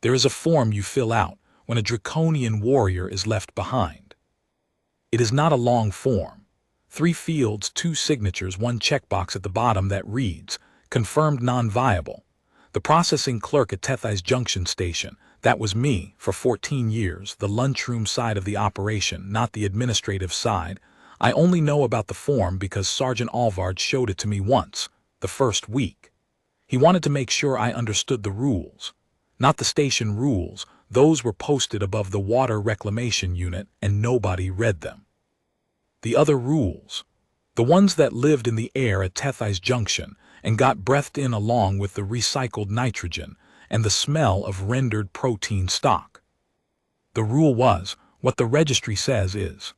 There is a form you fill out when a Draconian warrior is left behind. It is not a long form. 3 fields, 2 signatures, 1 checkbox at the bottom that reads, "Confirmed non-viable." The processing clerk at Tethys Junction Station, that was me for 14 years, the lunchroom side of the operation, not the administrative side. I only know about the form because Sergeant Alvard showed it to me once, the first week. He wanted to make sure I understood the rules. Not the station rules, those were posted above the water reclamation unit and nobody read them. The other rules, the ones that lived in the air at Tethys Junction and got breathed in along with the recycled nitrogen and the smell of rendered protein stock. The rule was, what the registry says is.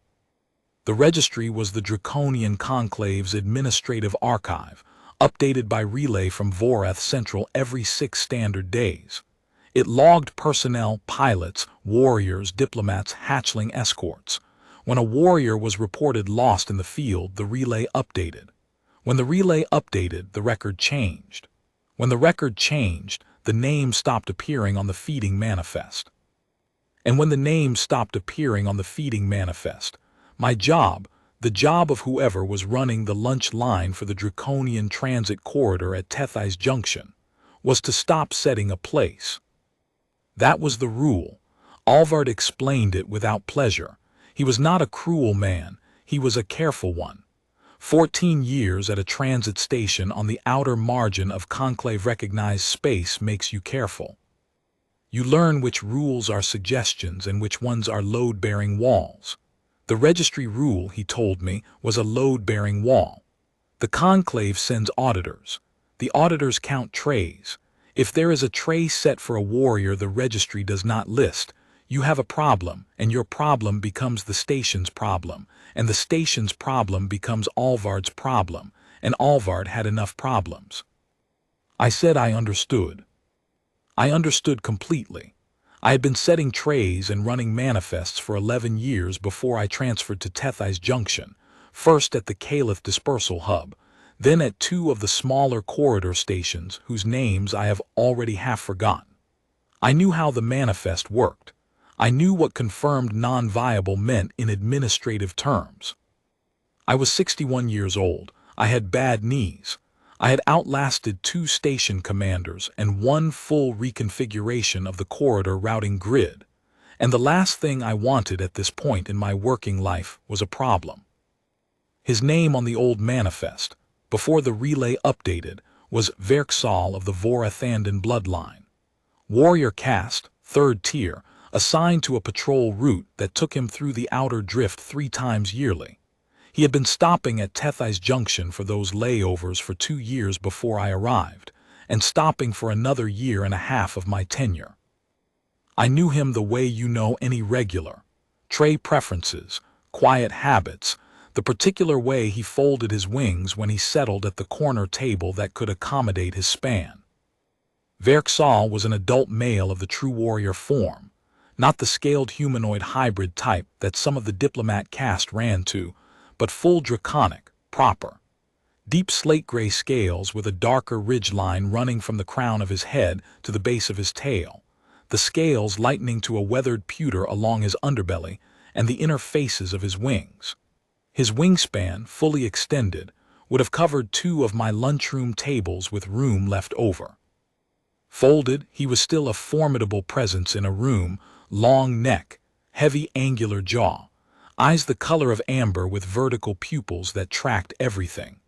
The registry was the Draconian Conclave's administrative archive, updated by relay from Vorath Central every 6 standard days. It logged personnel, pilots, warriors, diplomats, hatchling escorts. When a warrior was reported lost in the field, the relay updated. When the relay updated, the record changed. When the record changed, the name stopped appearing on the feeding manifest. And when the name stopped appearing on the feeding manifest, my job, the job of whoever was running the lunch line for the Draconian transit corridor at Tethys Junction, was to stop setting a place. That was the rule. Alvard explained it without pleasure. He was not a cruel man, he was a careful one. 14 years at a transit station on the outer margin of conclave-recognized space makes you careful. You learn which rules are suggestions and which ones are load-bearing walls. The registry rule, he told me, was a load-bearing wall. The conclave sends auditors. The auditors count trays. If there is a tray set for a warrior the registry does not list, you have a problem, and your problem becomes the station's problem, and the station's problem becomes Alvard's problem, and Alvard had enough problems. I said I understood. I understood completely. I had been setting trays and running manifests for 11 years before I transferred to Tethys Junction, first at the Caliph Dispersal Hub, then at 2 of the smaller corridor stations whose names I have already half forgotten. I knew how the manifest worked. I knew what confirmed non-viable meant in administrative terms. I was 61 years old. I had bad knees. I had outlasted 2 station commanders and 1 full reconfiguration of the corridor routing grid. And the last thing I wanted at this point in my working life was a problem. His name on the old manifest, before the relay updated, was Verksal of the Vorathandan bloodline. Warrior caste, 3rd tier, assigned to a patrol route that took him through the outer drift 3 times yearly. He had been stopping at Tethys Junction for those layovers for 2 years before I arrived, and stopping for another 1.5 years of my tenure. I knew him the way you know any regular. Tray preferences, quiet habits, the particular way he folded his wings when he settled at the corner table that could accommodate his span. Verksal was an adult male of the true warrior form, not the scaled humanoid hybrid type that some of the diplomat caste ran to, but full draconic, proper. Deep slate-gray scales with a darker ridge line running from the crown of his head to the base of his tail, the scales lightening to a weathered pewter along his underbelly and the inner faces of his wings. His wingspan, fully extended, would have covered 2 of my lunchroom tables with room left over. Folded, he was still a formidable presence in a room, long neck, heavy angular jaw, eyes the color of amber with vertical pupils that tracked everything.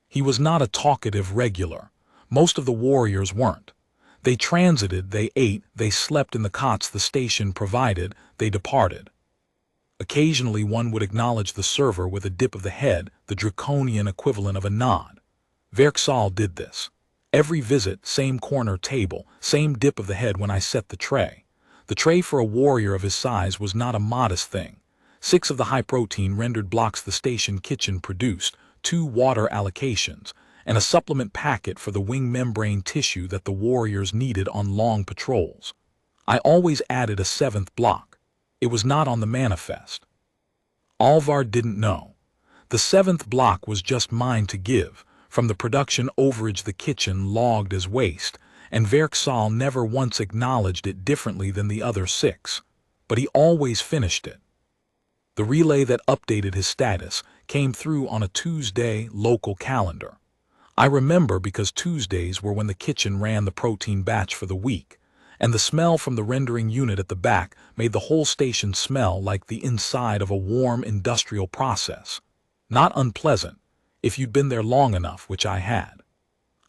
He was not a talkative regular. Most of the warriors weren't. They transited, they ate, they slept in the cots the station provided, they departed. Occasionally one would acknowledge the server with a dip of the head, the Draconian equivalent of a nod. Verksal did this. Every visit, same corner table, same dip of the head when I set the tray. The tray for a warrior of his size was not a modest thing. 6 of the high-protein rendered blocks the station kitchen produced, 2 water allocations, and a supplement packet for the wing membrane tissue that the warriors needed on long patrols. I always added a 7th block. It was not on the manifest. Alvard didn't know. The 7th block was just mine to give, from the production overage the kitchen logged as waste, and Verksal never once acknowledged it differently than the other 6, but he always finished it. The relay that updated his status came through on a Tuesday local calendar. I remember because Tuesdays were when the kitchen ran the protein batch for the week, and the smell from the rendering unit at the back made the whole station smell like the inside of a warm industrial process. Not unpleasant, if you'd been there long enough, which I had.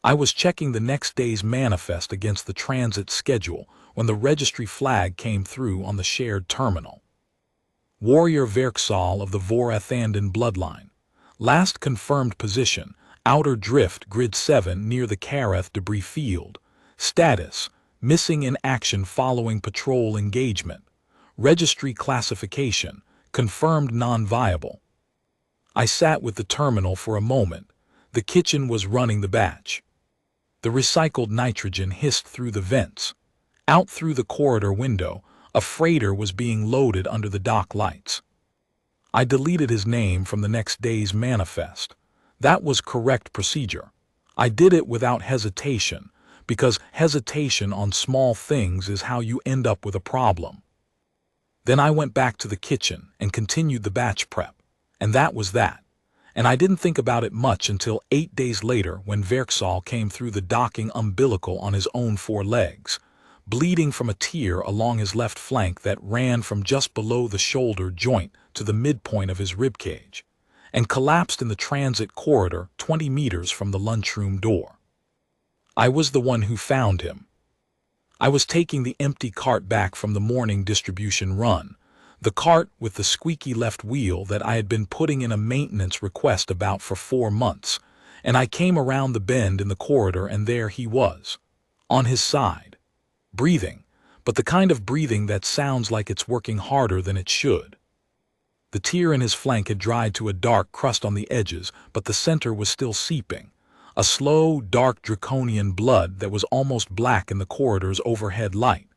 I was checking the next day's manifest against the transit schedule when the registry flag came through on the shared terminal. Warrior Verksal of the Vorathandan bloodline. Last confirmed position, Outer Drift Grid 7 near the Kareth debris field. Status, missing in action following patrol engagement. Registry classification, confirmed non-viable. I sat with the terminal for a moment. The kitchen was running the batch. The recycled nitrogen hissed through the vents. Out through the corridor window, a freighter was being loaded under the dock lights. I deleted his name from the next day's manifest. That was correct procedure. I did it without hesitation, because hesitation on small things is how you end up with a problem. Then I went back to the kitchen and continued the batch prep, and that was that. And I didn't think about it much until 8 days later when Verksal came through the docking umbilical on his own 4 legs, bleeding from a tear along his left flank that ran from just below the shoulder joint to the midpoint of his ribcage, and collapsed in the transit corridor 20 meters from the lunchroom door. I was the one who found him. I was taking the empty cart back from the morning distribution run, the cart with the squeaky left wheel that I had been putting in a maintenance request about for 4 months, and I came around the bend in the corridor and there he was, on his side, breathing, but the kind of breathing that sounds like it's working harder than it should. The tear in his flank had dried to a dark crust on the edges, but the center was still seeping, a slow, dark Draconian blood that was almost black in the corridor's overhead light.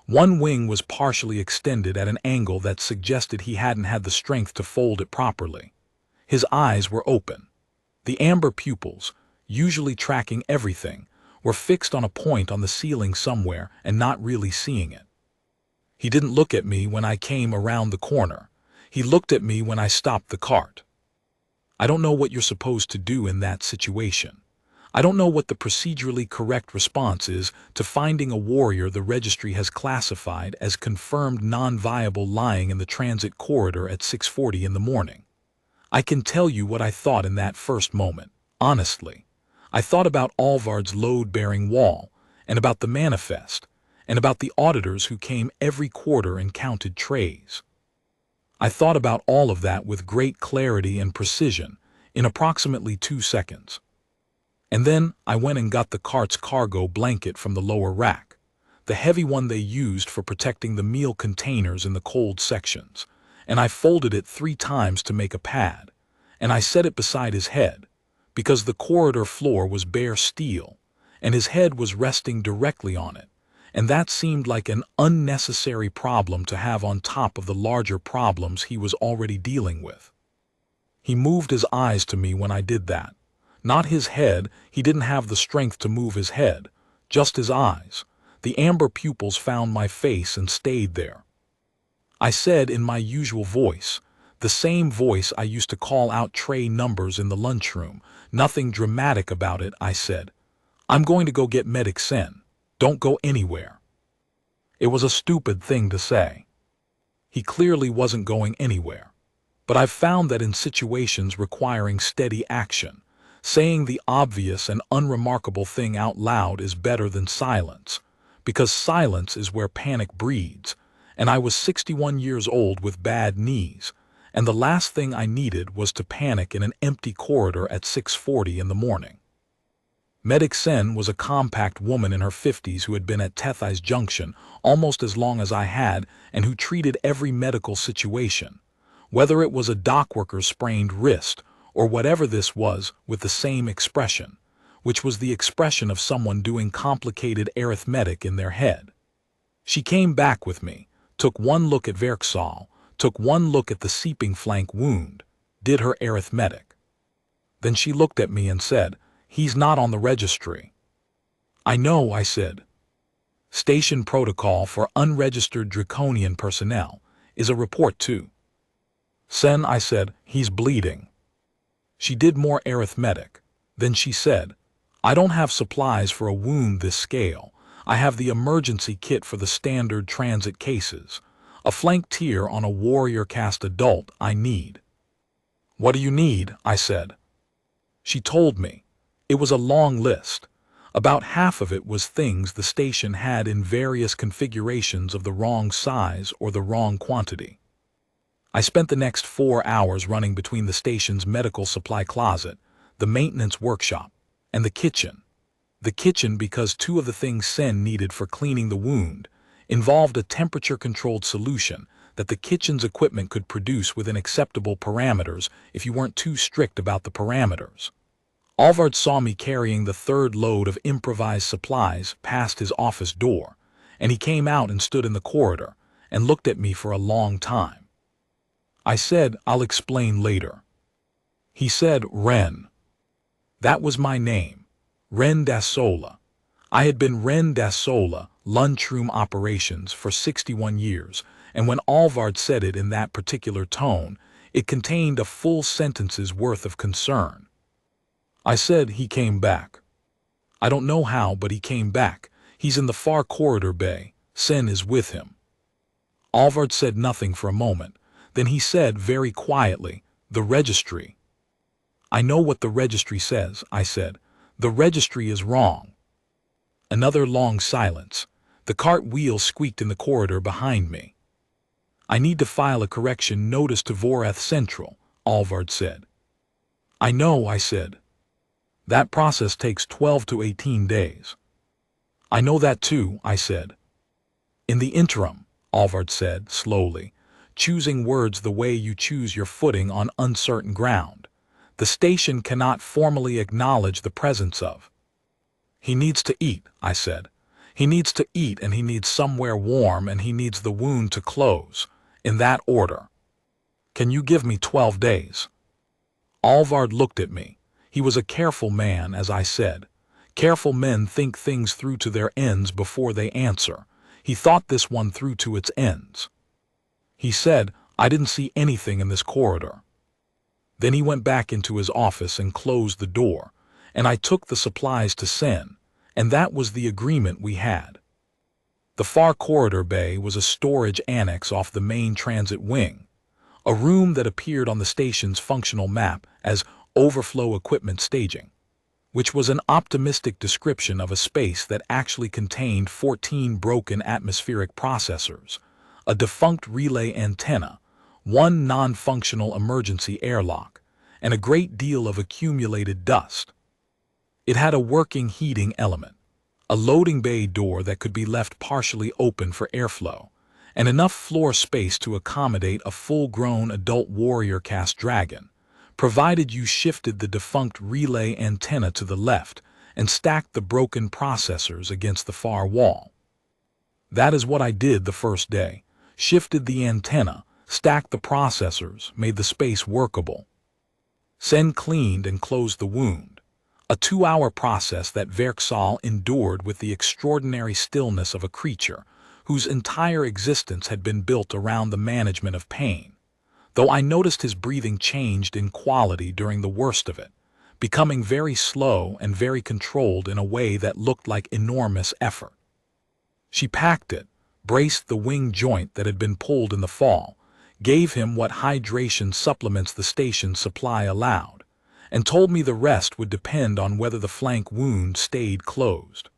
One wing was partially extended at an angle that suggested he hadn't had the strength to fold it properly. His eyes were open. The amber pupils, usually tracking everything, were fixed on a point on the ceiling somewhere and not really seeing it. He didn't look at me when I came around the corner. He looked at me when I stopped the cart. I don't know what you're supposed to do in that situation. I don't know what the procedurally correct response is to finding a warrior the registry has classified as confirmed non-viable lying in the transit corridor at 6:40 in the morning. I can tell you what I thought in that first moment, honestly. I thought about Alvard's load-bearing wall, and about the manifest, and about the auditors who came every quarter and counted trays. I thought about all of that with great clarity and precision in approximately 2 seconds. And then I went and got the cart's cargo blanket from the lower rack, the heavy one they used for protecting the meal containers in the cold sections, and I folded it 3 times to make a pad, and I set it beside his head, because the corridor floor was bare steel, and his head was resting directly on it, and that seemed like an unnecessary problem to have on top of the larger problems he was already dealing with. He moved his eyes to me when I did that. Not his head, he didn't have the strength to move his head, just his eyes. The amber pupils found my face and stayed there. I said in my usual voice, the same voice I used to call out tray numbers in the lunchroom, nothing dramatic about it, I said, "I'm going to go get Medic Sen. Don't go anywhere." It was a stupid thing to say. He clearly wasn't going anywhere. But I've found that in situations requiring steady action, saying the obvious and unremarkable thing out loud is better than silence, because silence is where panic breeds, and I was 61 years old with bad knees, and the last thing I needed was to panic in an empty corridor at 6:40 in the morning. Medic Sen was a compact woman in her 50s who had been at Tethai's Junction almost as long as I had and who treated every medical situation, whether it was a dockworker's sprained wrist or whatever this was, with the same expression, which was the expression of someone doing complicated arithmetic in their head. She came back with me, took one look at Verksal, took one look at the seeping flank wound, did her arithmetic. Then she looked at me and said, "He's not on the registry." I know, I said. Station protocol for unregistered Draconian personnel is a report too. Sen, I said, he's bleeding. She did more arithmetic. Then she said, I don't have supplies for a wound this scale. I have the emergency kit for the standard transit cases. A flank tear on a warrior caste adult I need. What do you need? I said. She told me. It was a long list. About half of it was things the station had in various configurations of the wrong size or the wrong quantity. I spent the next 4 hours running between the station's medical supply closet, the maintenance workshop, and the kitchen. The kitchen because 2 of the things Sen needed for cleaning the wound involved a temperature-controlled solution that the kitchen's equipment could produce within acceptable parameters if you weren't too strict about the parameters. Alvard saw me carrying the 3rd load of improvised supplies past his office door, and he came out and stood in the corridor and looked at me for a long time. I said, I'll explain later. He said, Renn. That was my name, Renn Dasola. I had been Renn Dasola, lunchroom operations, for 61 years, and when Alvard said it in that particular tone, it contained a full sentence's worth of concern. I said, he came back. I don't know how, but he came back. He's in the far corridor bay. Sen is with him. Alvard said nothing for a moment. Then he said very quietly, the registry. I know what the registry says, I said. The registry is wrong. Another long silence. The cart wheel squeaked in the corridor behind me. I need to file a correction notice to Vorath Central, Alvard said. I know, I said. That process takes 12 to 18 days. I know that too, I said. In the interim, Alvard said slowly, choosing words the way you choose your footing on uncertain ground, the station cannot formally acknowledge the presence of. He needs to eat, I said. He needs to eat, and he needs somewhere warm, and he needs the wound to close, in that order. Can you give me 12 days? Alvard looked at me. He was a careful man, as I said. Careful men think things through to their ends before they answer. He thought this one through to its ends. He said, I didn't see anything in this corridor. Then he went back into his office and closed the door, and I took the supplies to Sen, and that was the agreement we had. The far corridor bay was a storage annex off the main transit wing, a room that appeared on the station's functional map as overflow equipment staging, which was an optimistic description of a space that actually contained 14 broken atmospheric processors, a defunct relay antenna, 1 non-functional emergency airlock, and a great deal of accumulated dust. It had a working heating element, a loading bay door that could be left partially open for airflow, and enough floor space to accommodate a full-grown adult warrior caste dragon, provided you shifted the defunct relay antenna to the left and stacked the broken processors against the far wall. That is what I did the first day. Shifted the antenna, stacked the processors, made the space workable. Sen cleaned and closed the wound, a 2-hour process that Verksal endured with the extraordinary stillness of a creature whose entire existence had been built around the management of pain, though I noticed his breathing changed in quality during the worst of it, becoming very slow and very controlled in a way that looked like enormous effort. She packed it, braced the wing joint that had been pulled in the fall, gave him what hydration supplements the station's supply allowed, and told me the rest would depend on whether the flank wound stayed closed.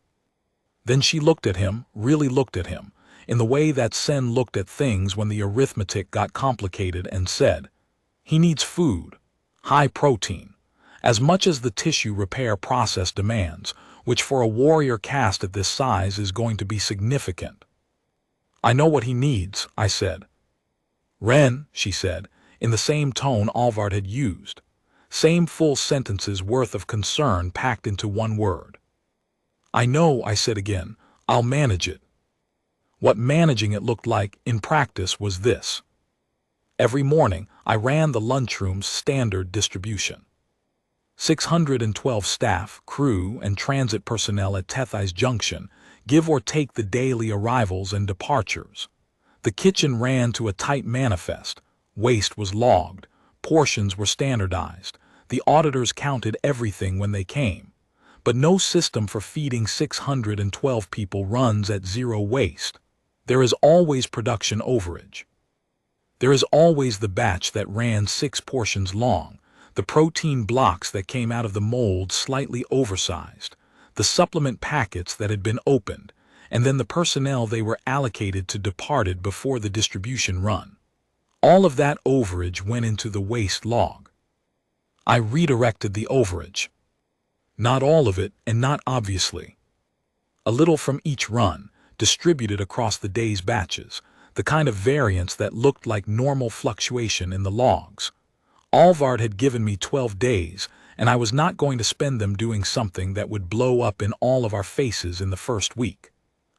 Then she looked at him, really looked at him, in the way that Sen looked at things when the arithmetic got complicated, and said, he needs food, high protein, as much as the tissue repair process demands, which for a warrior caste at this size is going to be significant. I know what he needs, I said. Renn, she said, in the same tone Alvard had used, same full sentences worth of concern packed into one word. I know, I said again, I'll manage it. What managing it looked like in practice was this. Every morning I ran the lunchroom's standard distribution. 612 staff, crew, and transit personnel at Tethys Junction, give or take the daily arrivals and departures. The kitchen ran to a tight manifest. Waste was logged. Portions were standardized. The auditors counted everything when they came. But no system for feeding 612 people runs at zero waste. There is always production overage. There is always the batch that ran 6 portions long, the protein blocks that came out of the mold slightly oversized, the supplement packets that had been opened, and then the personnel they were allocated to departed before the distribution run. All of that overage went into the waste log. I redirected the overage. Not all of it, and not obviously. A little from each run, distributed across the day's batches, the kind of variance that looked like normal fluctuation in the logs. Alvard had given me 12 days, and I was not going to spend them doing something that would blow up in all of our faces in the first week.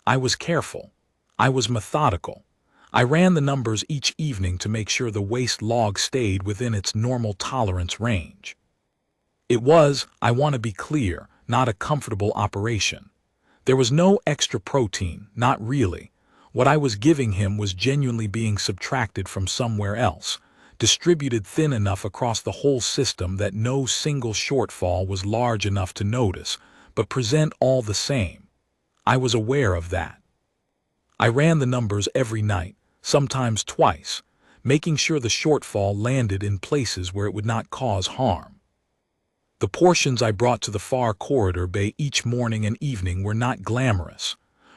I was careful. I was methodical. I ran the numbers each evening to make sure the waste log stayed within its normal tolerance range. It was, I want to be clear, not a comfortable operation. There was no extra protein, not really. What I was giving him was genuinely being subtracted from somewhere else, distributed thin enough across the whole system that no single shortfall was large enough to notice, but present all the same. I was aware of that. I ran the numbers every night, sometimes twice, making sure the shortfall landed in places where it would not cause harm. The portions I brought to the far corridor bay each morning and evening were not glamorous.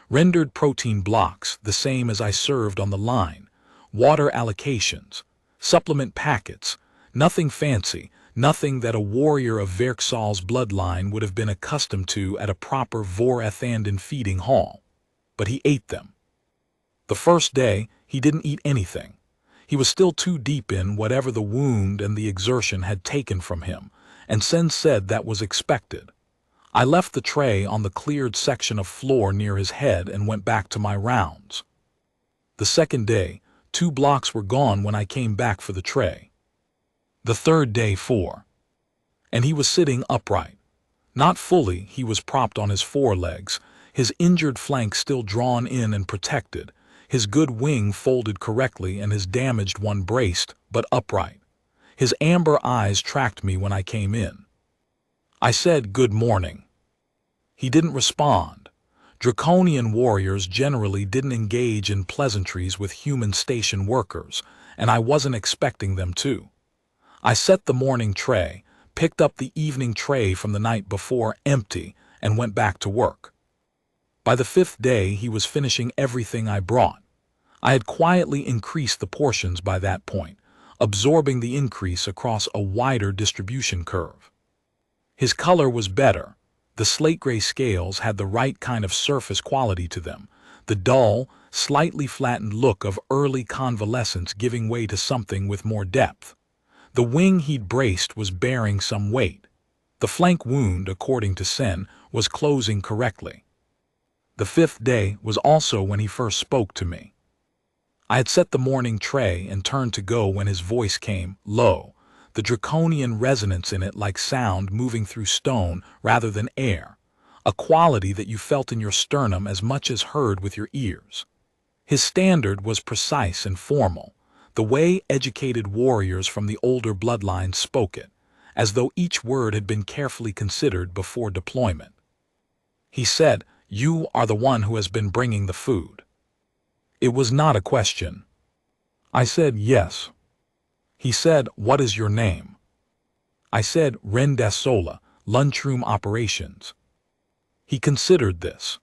Rendered protein blocks, the same as I served on the line, water allocations, supplement packets, nothing fancy, nothing that a warrior of Verksal's bloodline would have been accustomed to at a proper Vorathandan feeding hall. But he ate them. The first day, he didn't eat anything. He was still too deep in whatever the wound and the exertion had taken from him, and Sen said that was expected. I left the tray on the cleared section of floor near his head and went back to my rounds. The second day, 2 blocks were gone when I came back for the tray. The third day 4. And he was sitting upright. Not fully, he was propped on his forelegs, his injured flank still drawn in and protected, his good wing folded correctly and his damaged one braced, but upright. His amber eyes tracked me when I came in. I said, "Good morning." He didn't respond. Draconian warriors generally didn't engage in pleasantries with human station workers, and I wasn't expecting them to. I set the morning tray, picked up the evening tray from the night before empty, and went back to work. By the 5th day, he was finishing everything I brought. I had quietly increased the portions by that point, absorbing the increase across a wider distribution curve. His color was better. The slate-gray scales had the right kind of surface quality to them, the dull, slightly flattened look of early convalescence giving way to something with more depth. The wing he'd braced was bearing some weight. The flank wound, according to Sen, was closing correctly. The 5th day was also when he first spoke to me. I had set the morning tray and turned to go when his voice came, low, the draconian resonance in it like sound moving through stone rather than air, a quality that you felt in your sternum as much as heard with your ears. His standard was precise and formal, the way educated warriors from the older bloodlines spoke it, as though each word had been carefully considered before deployment. He said, "You are the one who has been bringing the food." It was not a question. I said, "Yes." He said, "What is your name?" I said, "Renn Dasola, Lunchroom Operations." He considered this.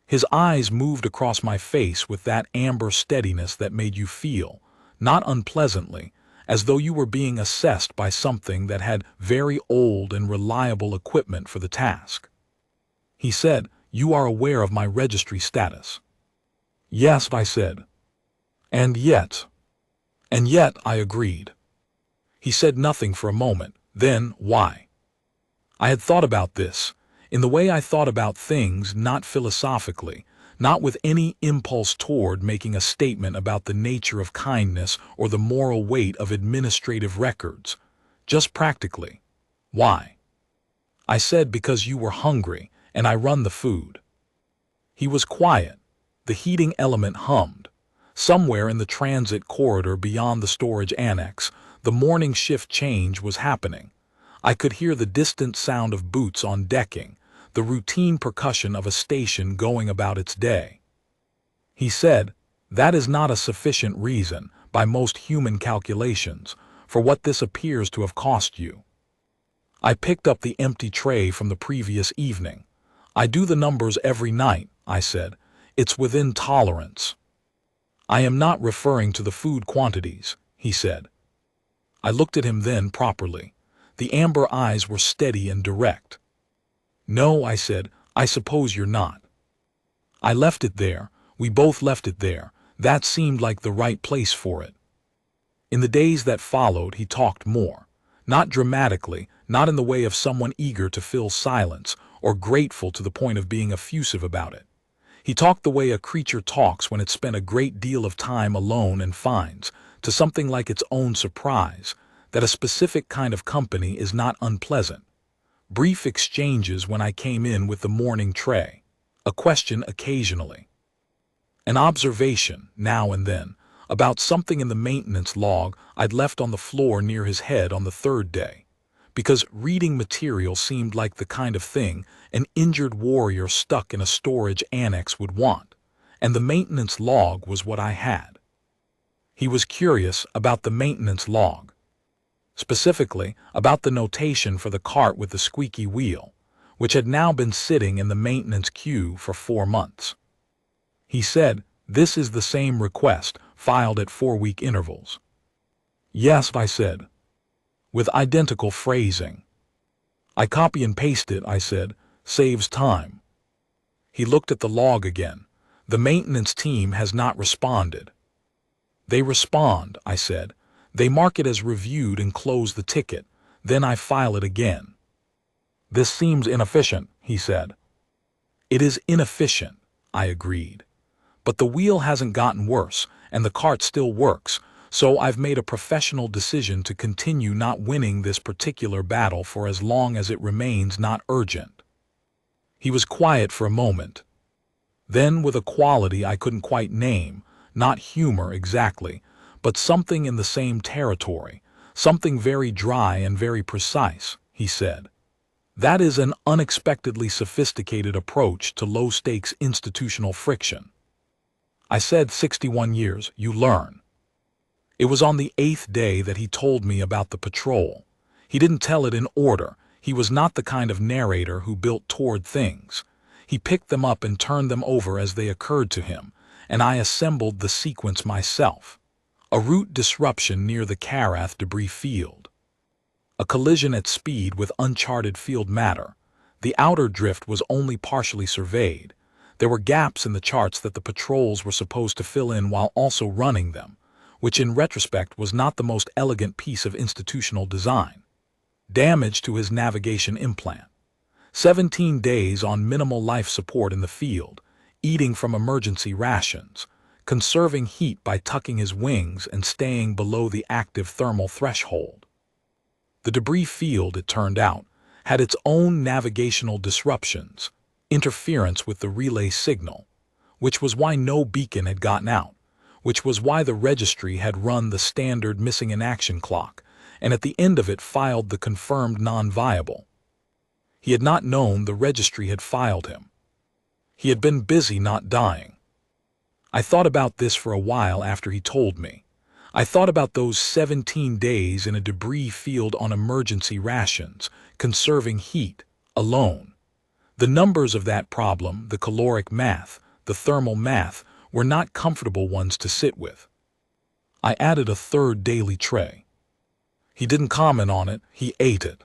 His eyes moved across my face with that amber steadiness that made you feel, not unpleasantly, as though you were being assessed by something that had very old and reliable equipment for the task. He said, "You are aware of my registry status." "Yes," I said. "And yet," I agreed. He said nothing for a moment, then, "Why?" I had thought about this, in the way I thought about things, not philosophically, not with any impulse toward making a statement about the nature of kindness or the moral weight of administrative records, just practically. Why? I said because you were hungry, and I run the food. He was quiet. The heating element hummed. Somewhere in the transit corridor beyond the storage annex, the morning shift change was happening. I could hear the distant sound of boots on decking, the routine percussion of a station going about its day. He said, "That is not a sufficient reason, by most human calculations, for what this appears to have cost you." I picked up the empty tray from the previous evening. "I do the numbers every night," I said. "It's within tolerance." "I am not referring to the food quantities," he said. I looked at him then properly. The amber eyes were steady and direct. "No," I said, "I suppose you're not." I left it there. We both left it there. That seemed like the right place for it. In the days that followed, he talked more. Not dramatically, not in the way of someone eager to fill silence, or grateful to the point of being effusive about it. He talked the way a creature talks when it's spent a great deal of time alone and finds, to something like its own surprise, that a specific kind of company is not unpleasant. Brief exchanges when I came in with the morning tray. A question occasionally. An observation, now and then, about something in the maintenance log I'd left on the floor near his head on the third day, because reading material seemed like the kind of thing an injured warrior stuck in a storage annex would want, and the maintenance log was what I had. He was curious about the maintenance log, specifically about the notation for the cart with the squeaky wheel, which had now been sitting in the maintenance queue for 4 months. He said, "This is the same request, filed at 4-week intervals." "Yes," I said, with identical phrasing. "I copy and paste it," I said, "saves time." He looked at the log again. "The maintenance team has not responded." "They respond," I said. "They mark it as reviewed and close the ticket. Then I file it again." "This seems inefficient," he said. "It is inefficient," I agreed. "But the wheel hasn't gotten worse, and the cart still works, so I've made a professional decision to continue not winning this particular battle for as long as it remains not urgent." He was quiet for a moment. Then, with a quality I couldn't quite name, not humor exactly, but something in the same territory, something very dry and very precise, he said, "That is an unexpectedly sophisticated approach to low-stakes institutional friction." I said, 61 years, you learn." It was on the 8th day that he told me about the patrol. He didn't tell it in order. He was not the kind of narrator who built toward things. He picked them up and turned them over as they occurred to him, and I assembled the sequence myself. A route disruption near the Karath debris field. A collision at speed with uncharted field matter. The outer drift was only partially surveyed. There were gaps in the charts that the patrols were supposed to fill in while also running them, which in retrospect was not the most elegant piece of institutional design. Damage to his navigation implant. 17 days on minimal life support in the field, eating from emergency rations, conserving heat by tucking his wings and staying below the active thermal threshold. The debris field, it turned out, had its own navigational disruptions, interference with the relay signal, which was why no beacon had gotten out, which was why the registry had run the standard missing in action clock, and at the end of it filed the confirmed non-viable. He had not known the registry had filed him. He had been busy not dying. I thought about this for a while after he told me. I thought about those 17 days in a debris field on emergency rations, conserving heat, alone. The numbers of that problem, the caloric math, the thermal math, were not comfortable ones to sit with. I added a third daily tray. He didn't comment on it, he ate it.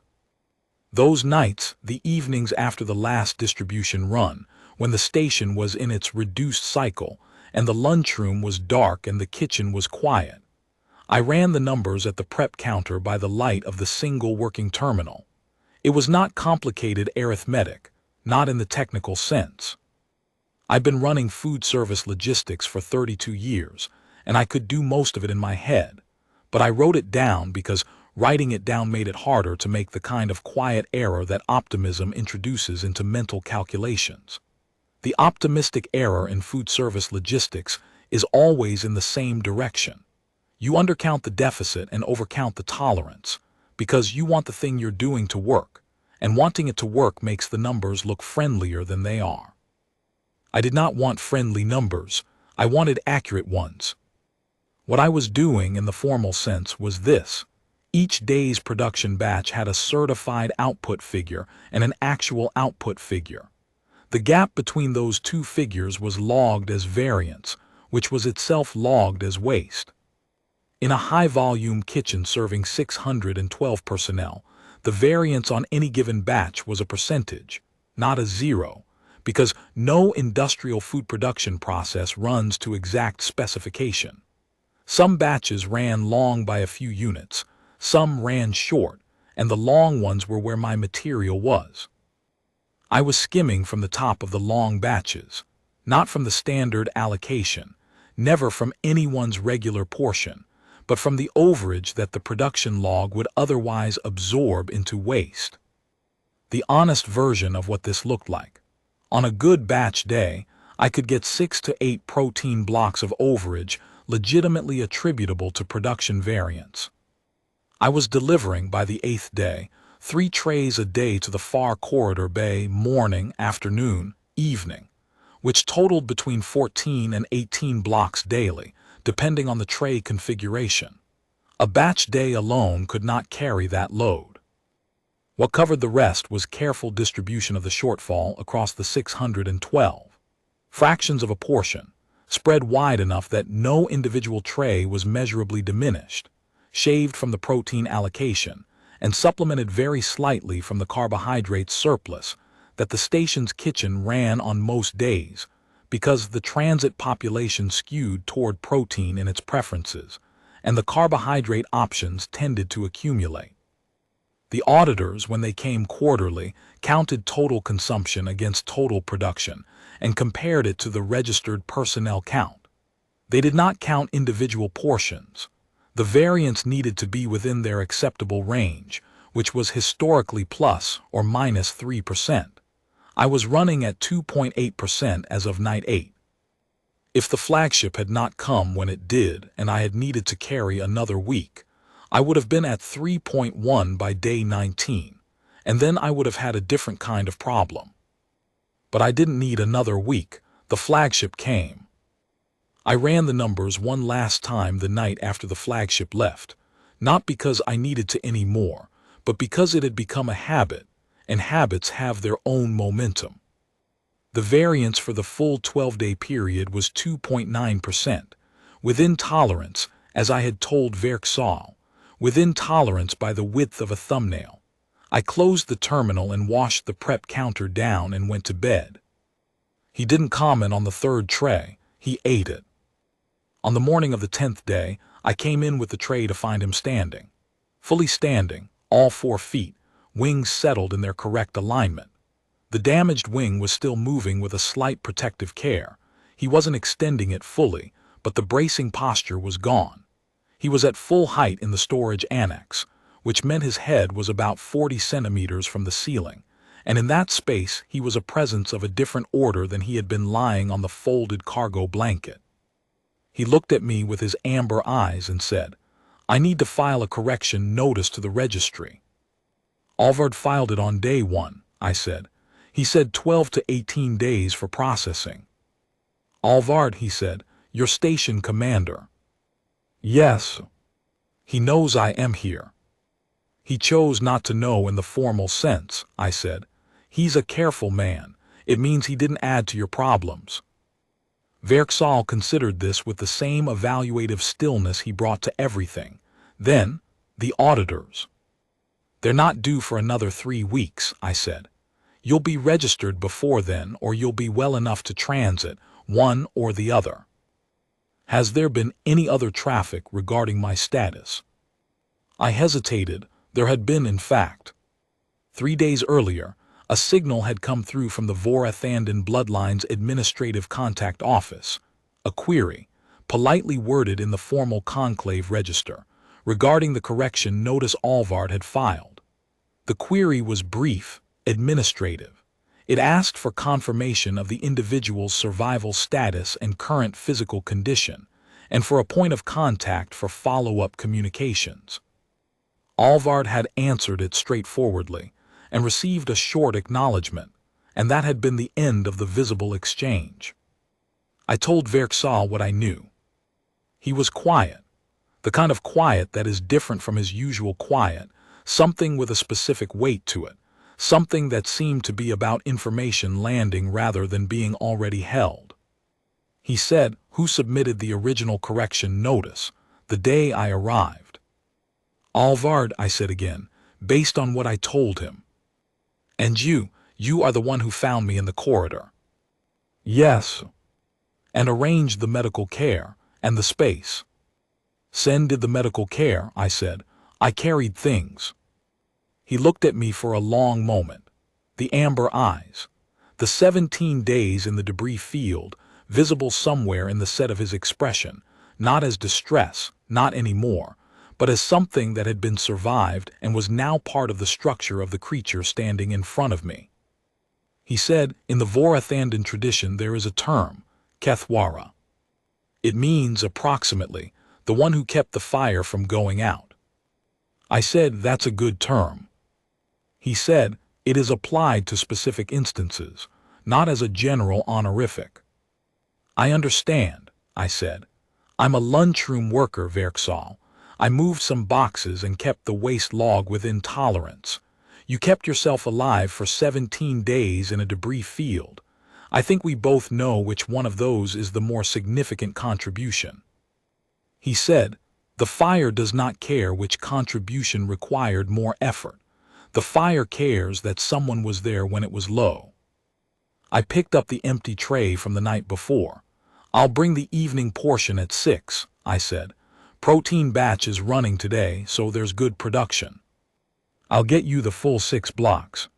Those nights, the evenings after the last distribution run, when the station was in its reduced cycle, and the lunchroom was dark and the kitchen was quiet, I ran the numbers at the prep counter by the light of the single working terminal. It was not complicated arithmetic, not in the technical sense. I've been running food service logistics for 32 years, and I could do most of it in my head, but I wrote it down because Writing it down made it harder to make the kind of quiet error that optimism introduces into mental calculations. The optimistic error in food service logistics is always in the same direction. You undercount the deficit and overcount the tolerance, because you want the thing you're doing to work, and wanting it to work makes the numbers look friendlier than they are. I did not want friendly numbers, I wanted accurate ones. What I was doing in the formal sense was this. Each day's production batch had a certified output figure and an actual output figure. The gap between those two figures was logged as variance, which was itself logged as waste. In a high-volume kitchen serving 612 personnel, the variance on any given batch was a percentage, not a zero, because no industrial food production process runs to exact specification. Some batches ran long by a few units, some ran short, and the long ones were where my material was. I was skimming from the top of the long batches, not from the standard allocation, never from anyone's regular portion, but from the overage that the production log would otherwise absorb into waste. The honest version of what this looked like. On a good batch day, I could get 6 to 8 protein blocks of overage legitimately attributable to production variance. I was delivering, by the 8th day, 3 trays a day to the far corridor bay morning, afternoon, evening, which totaled between 14 and 18 blocks daily, depending on the tray configuration. A batch day alone could not carry that load. What covered the rest was careful distribution of the shortfall across the 612. Fractions of a portion, spread wide enough that no individual tray was measurably diminished, shaved from the protein allocation, and supplemented very slightly from the carbohydrate surplus that the station's kitchen ran on most days, because the transit population skewed toward protein in its preferences, and the carbohydrate options tended to accumulate. The auditors, when they came quarterly, counted total consumption against total production and compared it to the registered personnel count. They did not count individual portions. The variance needed to be within their acceptable range, which was historically plus or minus 3%. I was running at 2.8% as of night 8. If the flagship had not come when it did and I had needed to carry another week, I would have been at 3.1 by day 19, and then I would have had a different kind of problem. But I didn't need another week. The flagship came. I ran the numbers one last time the night after the flagship left, not because I needed to any more, but because it had become a habit, and habits have their own momentum. The variance for the full 12-day period was 2.9%, within tolerance, as I had told Dasola, within tolerance by the width of a thumbnail. I closed the terminal and washed the prep counter down and went to bed. He didn't comment on the 3rd tray, he ate it. On the morning of the 10th day, I came in with the tray to find him standing. Fully standing, all 4 feet, wings settled in their correct alignment. The damaged wing was still moving with a slight protective care. He wasn't extending it fully, but the bracing posture was gone. He was at full height in the storage annex, which meant his head was about 40 centimeters from the ceiling, and in that space he was a presence of a different order than he had been lying on the folded cargo blanket. He looked at me with his amber eyes and said, "I need to file a correction notice to the registry." "Alvard filed it on day 1, I said. He said 12 to 18 days for processing. "Alvard," he said, "your station commander." "Yes." "He knows I am here." "He chose not to know in the formal sense," I said. "He's a careful man. It means he didn't add to your problems." Dasola considered this with the same evaluative stillness he brought to everything. Then, the auditors. "They're not due for another 3 weeks, I said. "You'll be registered before then, or you'll be well enough to transit, one or the other." "Has there been any other traffic regarding my status?" I hesitated. There had been, in fact. 3 days earlier, a signal had come through from the Vorathandan Bloodline's Administrative Contact Office, a query, politely worded in the formal conclave register, regarding the correction notice Alvard had filed. The query was brief, administrative. It asked for confirmation of the individual's survival status and current physical condition, and for a point of contact for follow-up communications. Alvard had answered it straightforwardly and received a short acknowledgement, and that had been the end of the visible exchange. I told Verksal what I knew. He was quiet, the kind of quiet that is different from his usual quiet, something with a specific weight to it, something that seemed to be about information landing rather than being already held. He said, "Who submitted the original correction notice, the day I arrived?" "Alvard," I said again, based on what I told him. "And you are the one who found me in the corridor?" "Yes." "And arranged the medical care and the space?" "Sen did the medical care," I said. "I carried things." He looked at me for a long moment. The amber eyes, the 17 days in the debris field, visible somewhere in the set of his expression, not as distress, not anymore, but as something that had been survived and was now part of the structure of the creature standing in front of me. He said, "In the Vorathandan tradition there is a term, Kethwara. It means, approximately, the one who kept the fire from going out." I said, "That's a good term." He said, "It is applied to specific instances, not as a general honorific." "I understand," I said. "I'm a lunchroom worker, Verksal. I moved some boxes and kept the waste log within tolerance. You kept yourself alive for 17 days in a debris field. I think we both know which one of those is the more significant contribution." He said, "The fire does not care which contribution required more effort. The fire cares that someone was there when it was low." I picked up the empty tray from the night before. "I'll bring the evening portion at 6, I said. "Protein batch is running today, so there's good production. I'll get you the full 6 blocks."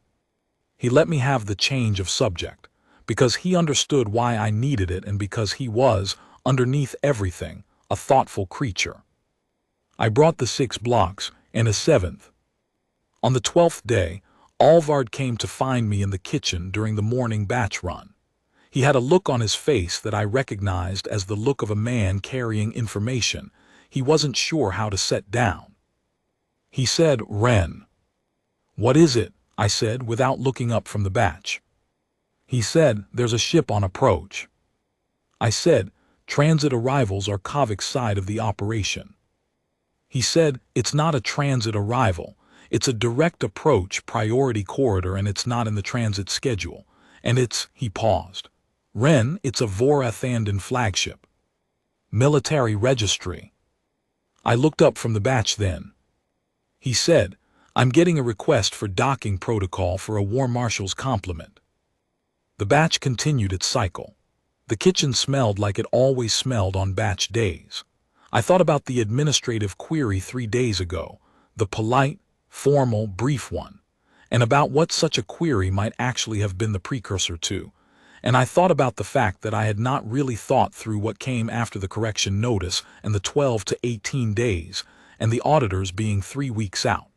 He let me have the change of subject, because he understood why I needed it and because he was, underneath everything, a thoughtful creature. I brought the 6 blocks, and a 7th. On the 12th day, Alvard came to find me in the kitchen during the morning batch run. He had a look on his face that I recognized as the look of a man carrying information he wasn't sure how to set down. He said, "Renn." "What is it?" I said without looking up from the batch. He said, "There's a ship on approach." I said, "Transit arrivals are Kavik's side of the operation." He said, "It's not a transit arrival. It's a direct approach priority corridor and it's not in the transit schedule. And it's," he paused, "Renn, it's a Vorathandan flagship. Military Registry." I looked up from the batch then. He said, "I'm getting a request for docking protocol for a War Marshal's complement." The batch continued its cycle. The kitchen smelled like it always smelled on batch days. I thought about the administrative query 3 days ago, the polite, formal, brief one, and about what such a query might actually have been the precursor to, and I thought about the fact that I had not really thought through what came after the correction notice and the 12 to 18 days, and the auditors being 3 weeks out.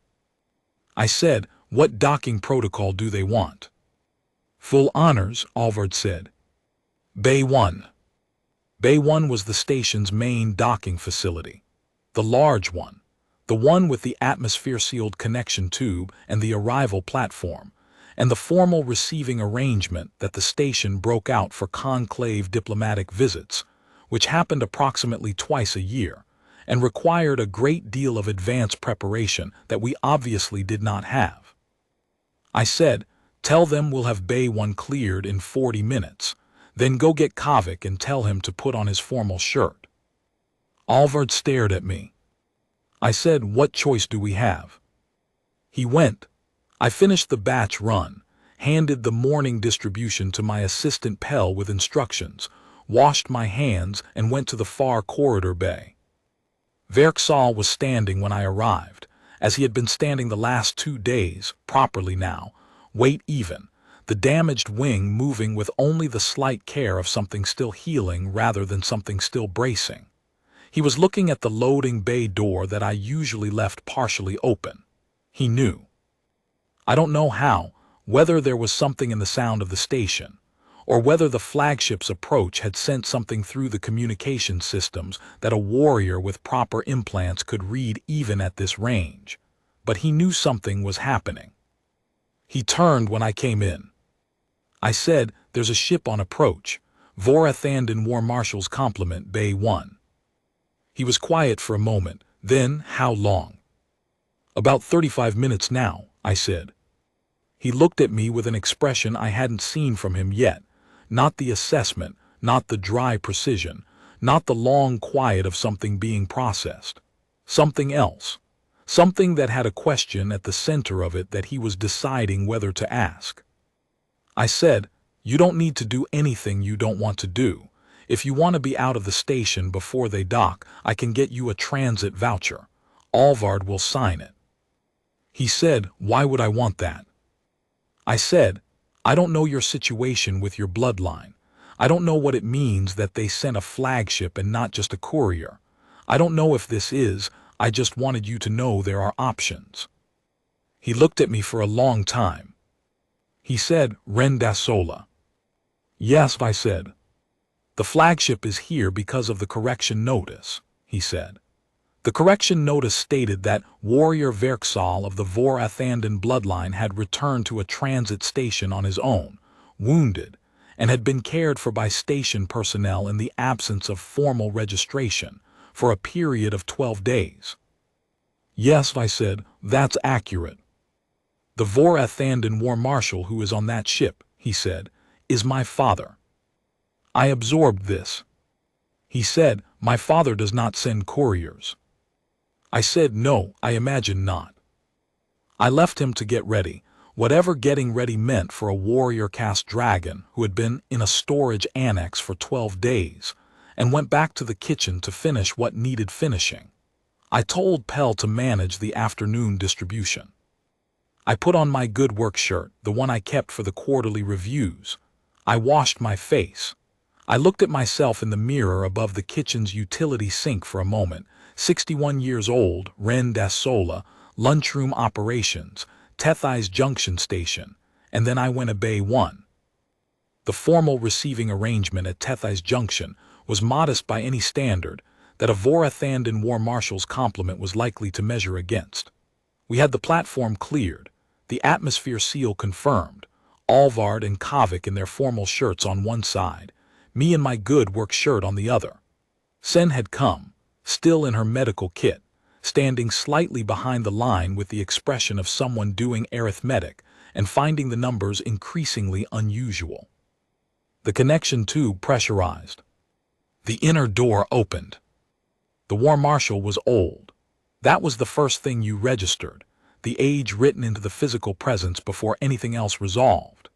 I said, "What docking protocol do they want?" "Full honors," Alvard said. Bay 1. Bay 1 was the station's main docking facility. The large one. The one with the atmosphere-sealed connection tube and the arrival platform, and the formal receiving arrangement that the station broke out for conclave diplomatic visits, which happened approximately twice a year, and required a great deal of advance preparation that we obviously did not have. I said, "Tell them we'll have Bay 1 cleared in 40 minutes, then go get Kavik and tell him to put on his formal shirt." Alvard stared at me. I said, "What choice do we have?" He went. I finished the batch run, handed the morning distribution to my assistant Pell with instructions, washed my hands, and went to the far corridor bay. Verksal was standing when I arrived, as he had been standing the last 2 days, properly now, weight even, the damaged wing moving with only the slight care of something still healing rather than something still bracing. He was looking at the loading bay door that I usually left partially open. He knew. I don't know how, whether there was something in the sound of the station, or whether the flagship's approach had sent something through the communication systems that a warrior with proper implants could read even at this range. But he knew something was happening. He turned when I came in. I said, "There's a ship on approach. Vorathandan War Marshal's complement, Bay 1. He was quiet for a moment. Then, "How long?" "About 35 minutes now," I said. He looked at me with an expression I hadn't seen from him yet. Not the assessment, not the dry precision, not the long quiet of something being processed. Something else. Something that had a question at the center of it that he was deciding whether to ask. I said, "You don't need to do anything you don't want to do. If you want to be out of the station before they dock, I can get you a transit voucher. Alvard will sign it." He said, "Why would I want that?" I said, "I don't know your situation with your bloodline. I don't know what it means that they sent a flagship and not just a courier. I don't know if this is, I just wanted you to know there are options." He looked at me for a long time. He said, "Renn Dasola." "Yes," I said. "The flagship is here because of the correction notice," he said. The correction notice stated that Warrior Verksal of the Vorathandan bloodline had returned to a transit station on his own, wounded, and had been cared for by station personnel in the absence of formal registration for a period of 12 days. "Yes," I said, "that's accurate." "The Vorathandan War Marshal who is on that ship," he said, "is my father." I absorbed this. He said, "My father does not send couriers." I said, "No, I imagine not." I left him to get ready, whatever getting ready meant for a warrior-caste dragon who had been in a storage annex for 12 days, and went back to the kitchen to finish what needed finishing. I told Pell to manage the afternoon distribution. I put on my good work shirt, the one I kept for the quarterly reviews. I washed my face. I looked at myself in the mirror above the kitchen's utility sink for a moment. 61 years old, Renn Dasola, lunchroom operations, Tethai's Junction Station, and then I went to Bay 1. The formal receiving arrangement at Tethai's Junction was modest by any standard that a Vorathandan War Marshal's complement was likely to measure against. We had the platform cleared, the atmosphere seal confirmed, Alvard and Kavik in their formal shirts on one side, me in my good work shirt on the other. Sen had come, still in her medical kit, standing slightly behind the line with the expression of someone doing arithmetic and finding the numbers increasingly unusual. The connection tube pressurized. The inner door opened. The War Marshal was old. That was the first thing you registered, the age written into the physical presence before anything else resolved.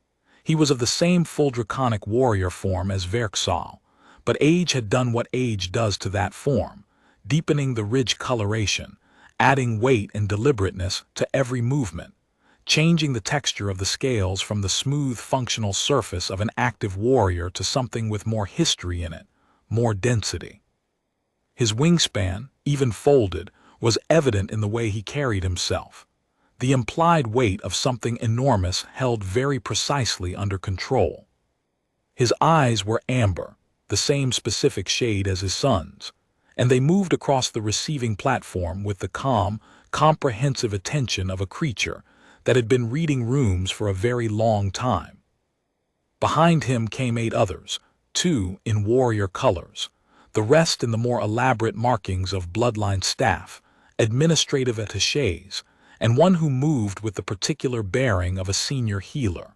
He was of the same full draconic warrior form as Verksal, but age had done what age does to that form, deepening the ridge coloration, adding weight and deliberateness to every movement, changing the texture of the scales from the smooth functional surface of an active warrior to something with more history in it, more density. His wingspan, even folded, was evident in the way he carried himself, the implied weight of something enormous held very precisely under control. His eyes were amber, the same specific shade as his son's, and they moved across the receiving platform with the calm, comprehensive attention of a creature that had been reading rooms for a very long time. Behind him came 8 others, 2 in warrior colors, the rest in the more elaborate markings of bloodline staff, administrative attachés, and one who moved with the particular bearing of a senior healer.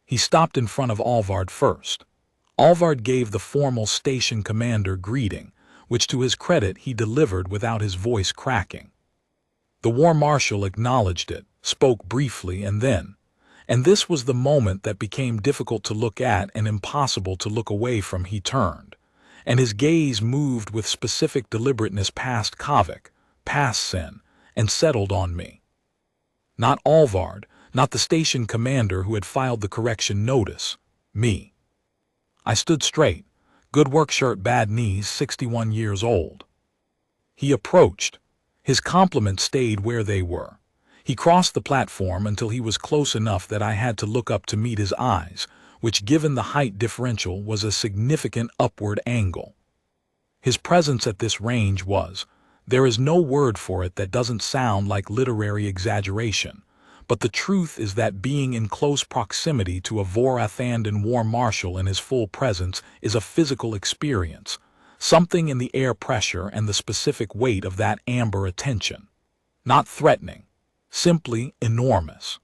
He stopped in front of Alvard first. Alvard gave the formal station commander greeting, which to his credit he delivered without his voice cracking. The War Marshal acknowledged it, spoke briefly, and this was the moment that became difficult to look at and impossible to look away from. He turned, and his gaze moved with specific deliberateness past Kavik, past Sen, and settled on me. Not Alvard, not the station commander who had filed the correction notice, me. I stood straight, Good work shirt, bad knees, 61 years old. He approached. His compliments stayed where they were. He crossed the platform until he was close enough that I had to look up to meet his eyes, which, given the height differential, was a significant upward angle. His presence at this range was, there is no word for it that doesn't sound like literary exaggeration, but the truth is that being in close proximity to a Vorathandan war marshal in his full presence is a physical experience, something in the air pressure and the specific weight of that amber attention. Not threatening, simply enormous.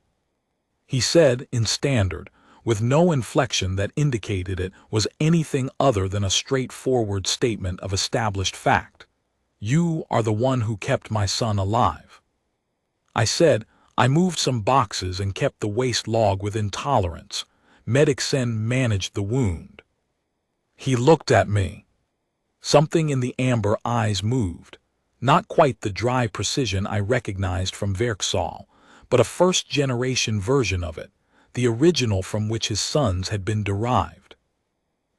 He said in standard, with no inflection that indicated it was anything other than a straightforward statement of established fact. You are the one who kept my son alive. I said, I moved some boxes and kept the waste log within tolerance. Medic Sen managed the wound. He looked at me. Something in the amber eyes moved. Not quite the dry precision I recognized from Verksal, but a first-generation version of it, the original from which his sons had been derived.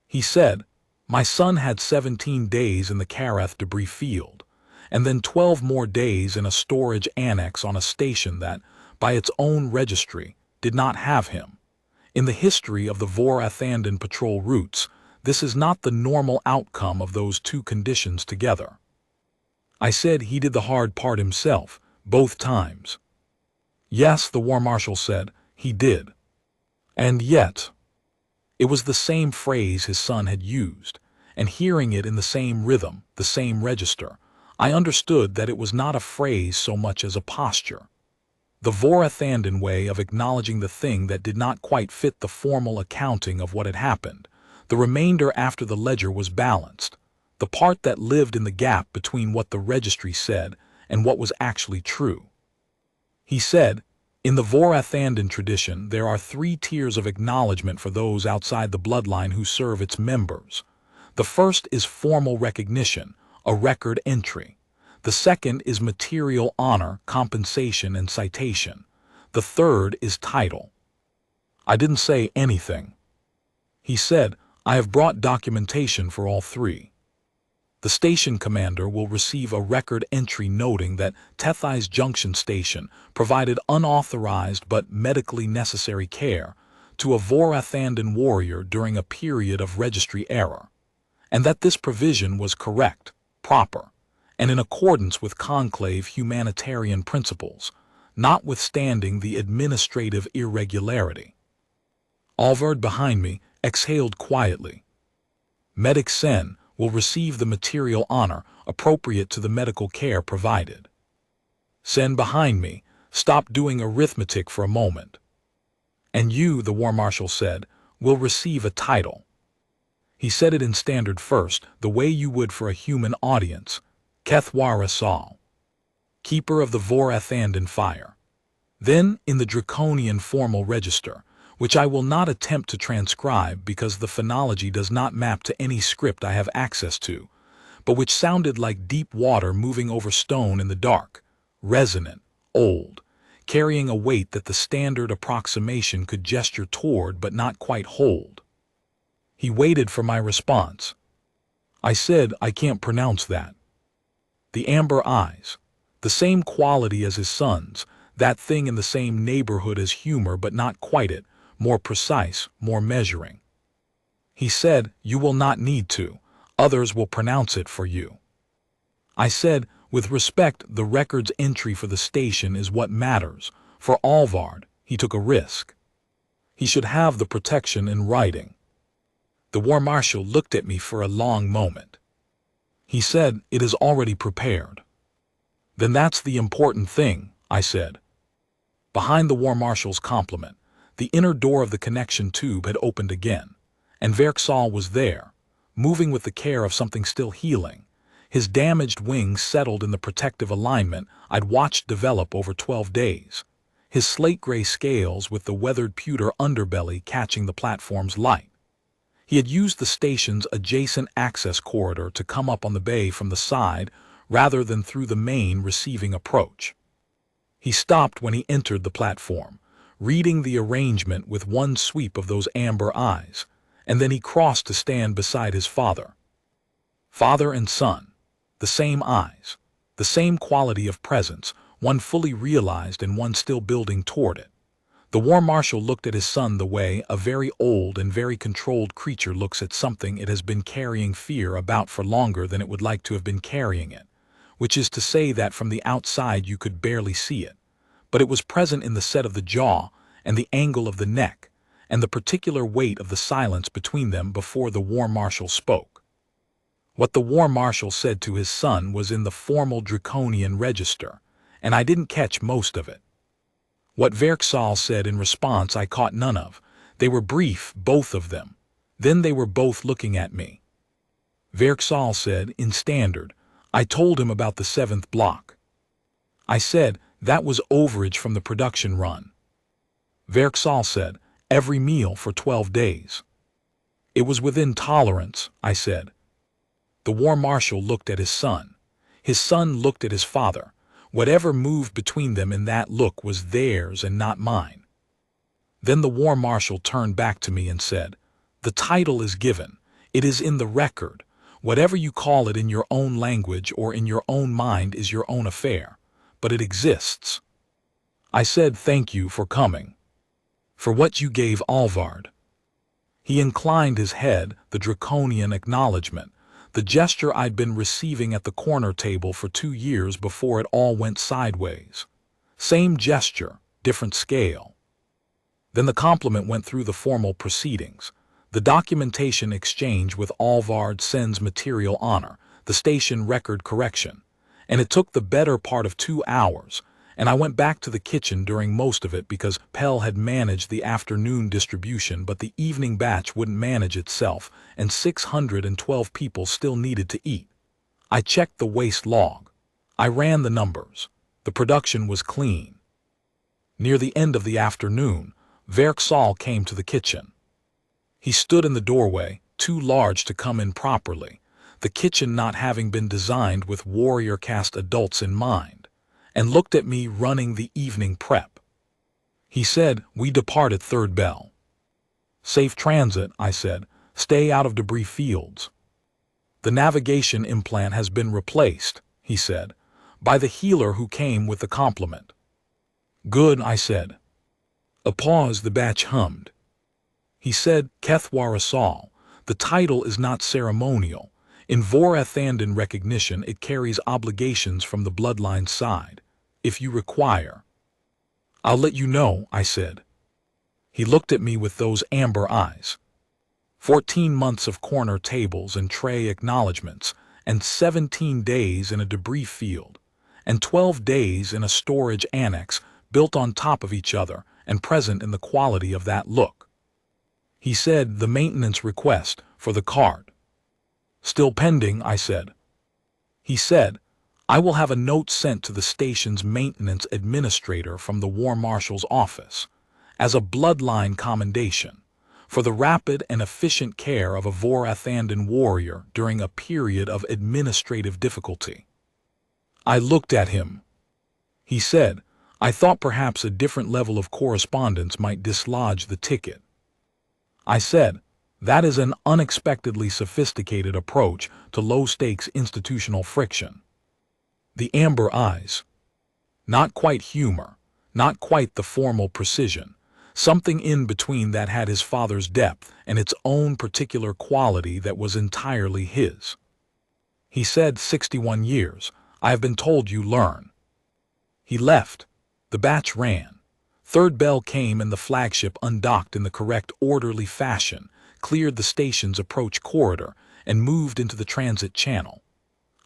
He said, my son had 17 days in the Karath debris field, and then 12 more days in a storage annex on a station that, by its own registry, did not have him. In the history of the Vorathandan patrol routes, this is not the normal outcome of those two conditions together. I said he did the hard part himself, both times. Yes, the war marshal said, he did. And yet, it was the same phrase his son had used, and hearing it in the same rhythm, the same register, I understood that it was not a phrase so much as a posture. The Vorathandan way of acknowledging the thing that did not quite fit the formal accounting of what had happened. The remainder after the ledger was balanced, the part that lived in the gap between what the registry said and what was actually true. He said, in the Vorathandan tradition, there are 3 tiers of acknowledgement for those outside the bloodline who serve its members. The first is formal recognition, a record entry. The second is material honor, compensation, and citation. The third is title. I didn't say anything. He said, I have brought documentation for all 3. The station commander will receive a record entry noting that Tethai's Junction Station provided unauthorized but medically necessary care to a Vorathandan warrior during a period of registry error, and that this provision was correct, proper, and in accordance with conclave humanitarian principles, notwithstanding the administrative irregularity. Alvard behind me exhaled quietly. Medic Sen will receive the material honor appropriate to the medical care provided. Sen behind me stopped doing arithmetic for a moment. And you, the war marshal said, will receive a title. He said it in standard first, the way you would for a human audience. Kethwara Sal, keeper of the Vorathandan fire. Then in the Draconian formal register, which I will not attempt to transcribe because the phonology does not map to any script I have access to, but which sounded like deep water moving over stone in the dark, resonant, old, carrying a weight that the standard approximation could gesture toward but not quite hold. He waited for my response. I said, I can't pronounce that. The amber eyes, the same quality as his son's, that thing in the same neighborhood as humor but not quite it, more precise, more measuring. He said, you will not need to, others will pronounce it for you. I said, with respect, the record's entry for the station is what matters. For Alvard, he took a risk. He should have the protection in writing. The war marshal looked at me for a long moment. He said, it is already prepared. Then that's the important thing, I said. Behind the war marshal's compliment, the inner door of the connection tube had opened again, and Verksal was there, moving with the care of something still healing. His damaged wings settled in the protective alignment I'd watched develop over 12 days, his slate-gray scales with the weathered pewter underbelly catching the platform's light. He had used the station's adjacent access corridor to come up on the bay from the side rather than through the main receiving approach. He stopped when he entered the platform, reading the arrangement with one sweep of those amber eyes, and then he crossed to stand beside his father. Father and son, the same eyes, the same quality of presence, one fully realized and one still building toward it. The war marshal looked at his son the way a very old and very controlled creature looks at something it has been carrying fear about for longer than it would like to have been carrying it, which is to say that from the outside you could barely see it, but it was present in the set of the jaw and the angle of the neck, and the particular weight of the silence between them before the war marshal spoke. What the war marshal said to his son was in the formal Draconian register, and I didn't catch most of it. What Verksal said in response I caught none of. They were brief, both of them. Then they were both looking at me. Verksal said, in standard, I told him about the 7th block. I said, that was overage from the production run. Verksal said, every meal for 12 days. It was within tolerance, I said. The war marshal looked at his son. His son looked at his father. Whatever moved between them in that look was theirs and not mine. Then the war marshal turned back to me and said, the title is given. It is in the record. Whatever you call it in your own language or in your own mind is your own affair, but it exists. I said thank you for coming. For what you gave Alvard. He inclined his head, the Draconian acknowledgement, the gesture I'd been receiving at the corner table for 2 years before it all went sideways. Same gesture, different scale. Then the compliment went through the formal proceedings. The documentation exchange with Alvard sends material honor, the station record correction. And it took the better part of 2 hours, and I went back to the kitchen during most of it because Pell had managed the afternoon distribution, but the evening batch wouldn't manage itself, and 612 people still needed to eat. I checked the waste log. I ran the numbers. The production was clean. Near the end of the afternoon, Verksal came to the kitchen. He stood in the doorway, too large to come in properly, the kitchen not having been designed with warrior caste adults in mind, and looked at me running the evening prep. He said, we depart at 3rd bell. Safe transit, I said. Stay out of debris fields. The navigation implant has been replaced, he said, by the healer who came with the compliment. Good, I said. A pause, the batch hummed. He said, Kethwarasal, the title is not ceremonial. In Vorathandan recognition, it carries obligations from the bloodline side. If you require. I'll let you know, I said. He looked at me with those amber eyes. 14 months of corner tables and tray acknowledgments, and 17 days in a debris field, and 12 days in a storage annex built on top of each other and present in the quality of that look. He said, the maintenance request for the card. Still pending, I said. He said, I will have a note sent to the station's maintenance administrator from the War Marshal's office, as a bloodline commendation, for the rapid and efficient care of a Vorathandan warrior during a period of administrative difficulty. I looked at him. He said, I thought perhaps a different level of correspondence might dislodge the ticket. I said, that is an unexpectedly sophisticated approach to low-stakes institutional friction. The amber eyes. Not quite humor, not quite the formal precision, something in between that had his father's depth and its own particular quality that was entirely his. He said, 61 years, I have been told you learn. He left. The batch ran. 3rd bell came and the flagship undocked in the correct orderly fashion, cleared the station's approach corridor, and moved into the transit channel.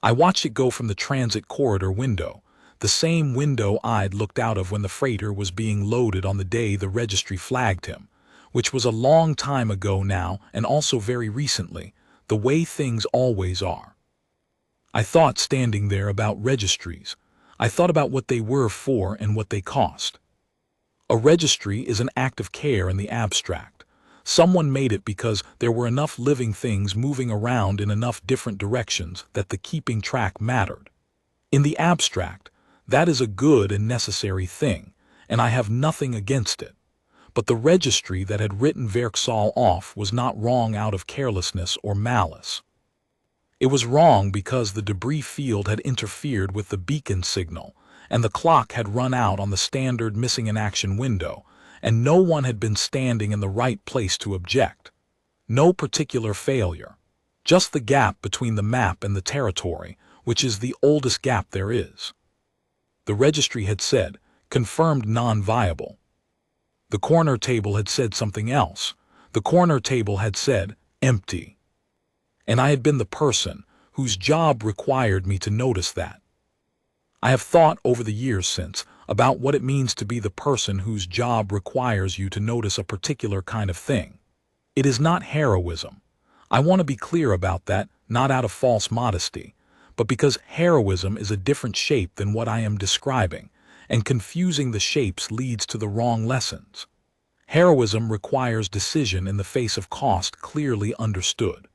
I watched it go from the transit corridor window, the same window I'd looked out of when the freighter was being loaded on the day the registry flagged him, which was a long time ago now and also very recently, the way things always are. I thought standing there about registries. I thought about what they were for and what they cost. A registry is an act of care in the abstract. Someone made it because there were enough living things moving around in enough different directions that the keeping track mattered. In the abstract, that is a good and necessary thing, and I have nothing against it. but the registry that had written Verksal off was not wrong out of carelessness or malice. It was wrong because the debris field had interfered with the beacon signal, and the clock had run out on the standard missing in action window, and no one had been standing in the right place to object. No particular failure, just the gap between the map and the territory, which is the oldest gap there is. The registry had said, confirmed non-viable. The corner table had said something else. The corner table had said, empty. And I had been the person whose job required me to notice that. I have thought over the years since about what it means to be the person whose job requires you to notice a particular kind of thing. It is not heroism. I want to be clear about that, not out of false modesty, but because heroism is a different shape than what I am describing, and confusing the shapes leads to the wrong lessons. Heroism requires decision in the face of cost clearly understood.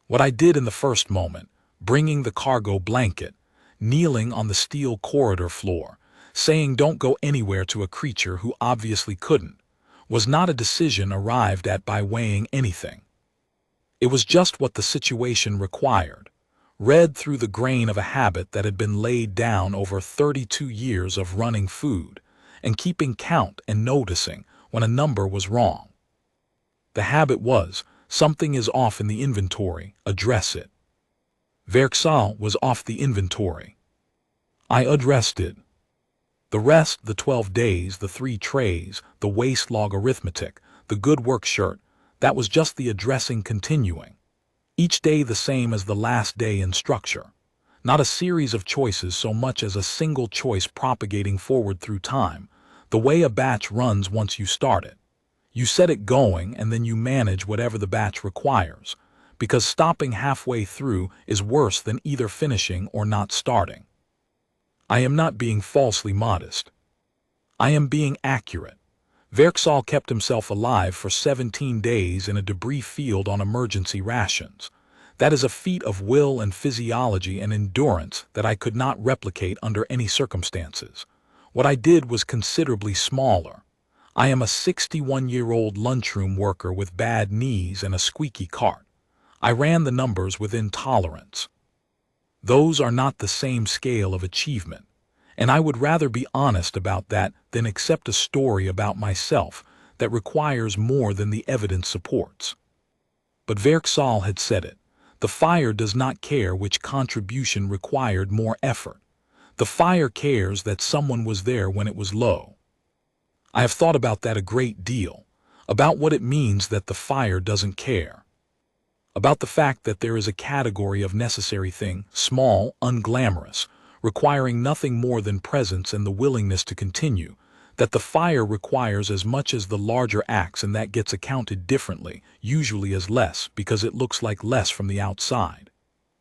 What I did in the first moment, bringing the cargo blanket, kneeling on the steel corridor floor, saying don't go anywhere to a creature who obviously couldn't, was not a decision arrived at by weighing anything. It was just what the situation required, read through the grain of a habit that had been laid down over 32 years of running food, and keeping count and noticing when a number was wrong. The habit was, something is off in the inventory, address it. Verksal was off the inventory. I addressed it. The rest, the 12 days, the 3 trays, the waste log arithmetic, the good work shirt, that was just the addressing continuing. Each day the same as the last day in structure. Not a series of choices so much as a single choice propagating forward through time, the way a batch runs once you start it. You set it going and then you manage whatever the batch requires, because stopping halfway through is worse than either finishing or not starting. I am not being falsely modest. I am being accurate. Verksal kept himself alive for 17 days in a debris field on emergency rations. That is a feat of will and physiology and endurance that I could not replicate under any circumstances. What I did was considerably smaller. I am a 61-year-old lunchroom worker with bad knees and a squeaky cart. I ran the numbers within tolerance. Those are not the same scale of achievement, and I would rather be honest about that than accept a story about myself that requires more than the evidence supports. But Verksal had said it. The fire does not care which contribution required more effort. The fire cares that someone was there when it was low. I have thought about that a great deal, about what it means that the fire doesn't care. About the fact that there is a category of necessary thing, small, unglamorous, requiring nothing more than presence and the willingness to continue, that the fire requires as much as the larger acts, and that gets accounted differently, usually as less because it looks like less from the outside.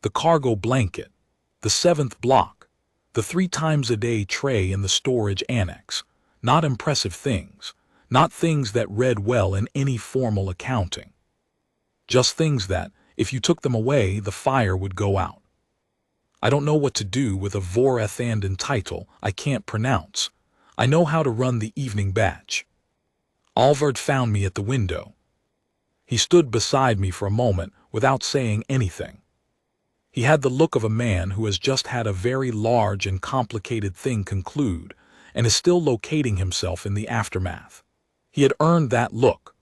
The cargo blanket, the 7th block, the 3 times a day tray in the storage annex, not impressive things, not things that read well in any formal accounting. Just things that, if you took them away, the fire would go out. I don't know what to do with a Vorathandan title I can't pronounce. I know how to run the evening batch. Alvard found me at the window. He stood beside me for a moment without saying anything. He had the look of a man who has just had a very large and complicated thing conclude and is still locating himself in the aftermath. He had earned that look.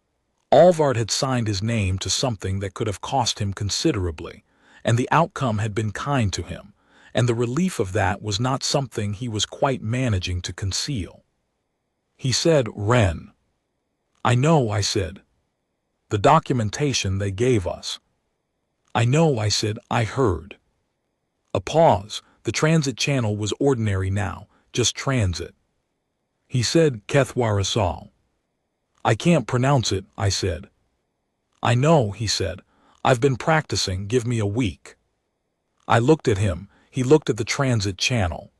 Alvard had signed his name to something that could have cost him considerably, and the outcome had been kind to him, and the relief of that was not something he was quite managing to conceal. He said, "Renn." "I know," I said. "The documentation they gave us." "I know," I said. "I heard." A pause. The transit channel was ordinary now, just transit. He said, "Kethwarasal." "I can't pronounce it," I said. "I know," he said. "I've been practicing, give me a week." I looked at him. He looked at the transit channel.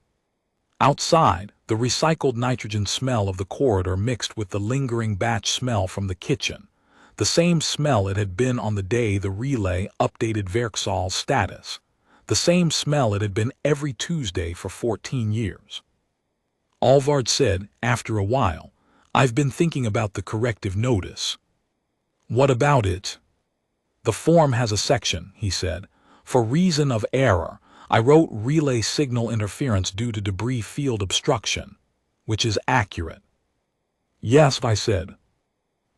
Outside, the recycled nitrogen smell of the corridor mixed with the lingering batch smell from the kitchen, the same smell it had been on the day the relay updated Verksal's status, the same smell it had been every Tuesday for 14 years. Alvard said, after a while, I've been thinking about the corrective notice. What about it? The form has a section, he said. For reason of error, I wrote relay signal interference due to debris field obstruction, which is accurate. Yes, I said.